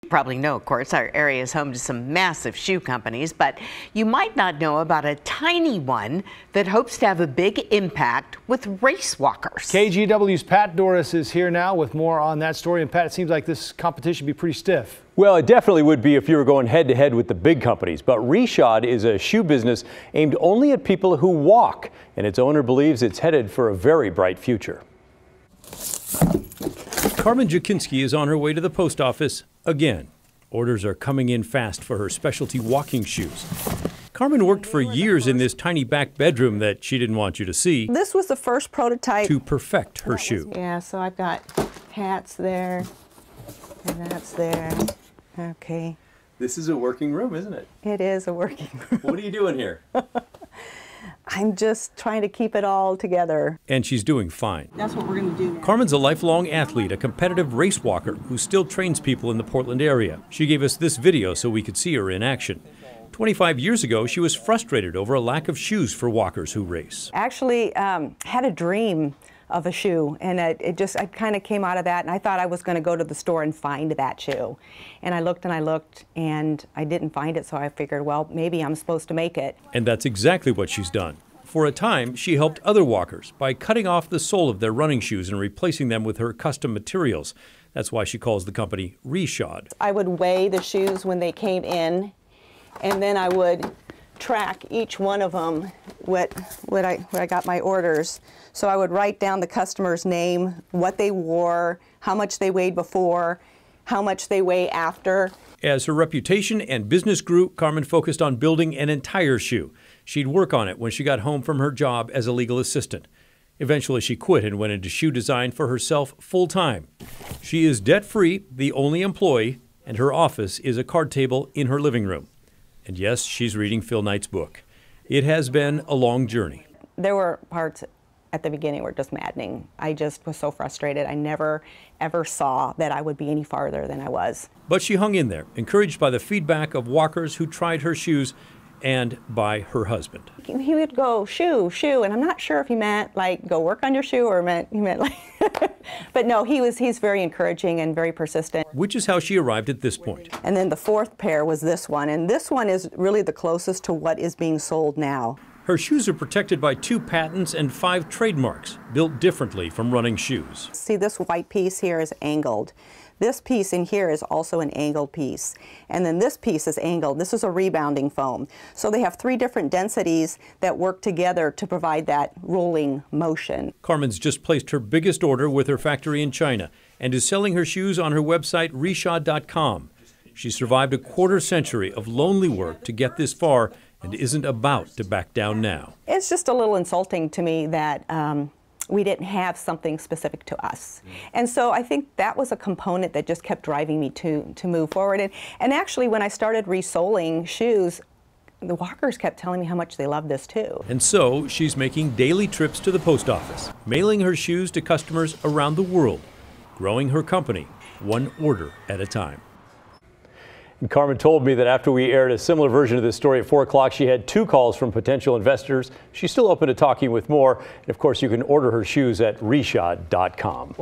Probably know, of course, our area is home to some massive shoe companies, but you might not know about a tiny one that hopes to have a big impact with race walkers. KGW's Pat Doris is here now with more on that story. And Pat, it seems like this competition would be pretty stiff. Well, it definitely would be if you were going head to head with the big companies. But Reshod is a shoe business aimed only at people who walk, and its owner believes it's headed for a very bright future. Carmen Jakinski is on her way to the post office again. Orders are coming in fast for her specialty walking shoes. Carmen worked for years in this tiny back bedroom that she didn't want you to see. This was the first prototype to perfect her shoe. Yeah, so I've got hats there, and that's there. Okay. This is a working room, isn't it? It is a working room. What are you doing here? I'm just trying to keep it all together. And she's doing fine. That's what we're going to do now. Carmen's a lifelong athlete, a competitive race walker who still trains people in the Portland area. She gave us this video so we could see her in action. 25 years ago, she was frustrated over a lack of shoes for walkers who race. Actually, had a dream of a shoe, and I kind of came out of that, and I thought I was going to go to the store and find that shoe. And I looked, and I didn't find it, so I figured, well, maybe I'm supposed to make it. And that's exactly what she's done. For a time, she helped other walkers by cutting off the sole of their running shoes and replacing them with her custom materials. That's why she calls the company Reshod. I would weigh the shoes when they came in, and then I would track each one of them when I got my orders. So I would write down the customer's name, what they wore, how much they weighed before, how much they weigh after. As her reputation and business grew, Carmen focused on building an entire shoe. She'd work on it when she got home from her job as a legal assistant. Eventually she quit and went into shoe design for herself full-time. She is debt-free, the only employee, and her office is a card table in her living room. And yes, she's reading Phil Knight's book. It has been a long journey. There were parts at the beginning were just maddening. I just was so frustrated. I never, ever saw that I would be any farther than I was. But she hung in there, encouraged by the feedback of walkers who tried her shoes and by her husband. He would go, shoe, shoe, and I'm not sure if he meant like go work on your shoe or he meant like, but no, he's very encouraging and very persistent. Which is how she arrived at this point. And then the fourth pair was this one, and this one is really the closest to what is being sold now. Her shoes are protected by 2 patents and 5 trademarks, built differently from running shoes. See, this white piece here is angled. This piece in here is also an angled piece. And then this piece is angled. This is a rebounding foam. So they have 3 different densities that work together to provide that rolling motion. Carmen's just placed her biggest order with her factory in China and is selling her shoes on her website, reshod.com. She survived a quarter century of lonely work to get this far and isn't about to back down now. It's just a little insulting to me that we didn't have something specific to us. And so I think that was a component that just kept driving me to move forward. And actually, when I started resoling shoes, the walkers kept telling me how much they loved this too. And so she's making daily trips to the post office, mailing her shoes to customers around the world, growing her company one order at a time. And Carmen told me that after we aired a similar version of this story at 4 o'clock, she had 2 calls from potential investors. She's still open to talking with more. And of course, you can order her shoes at reshod.com.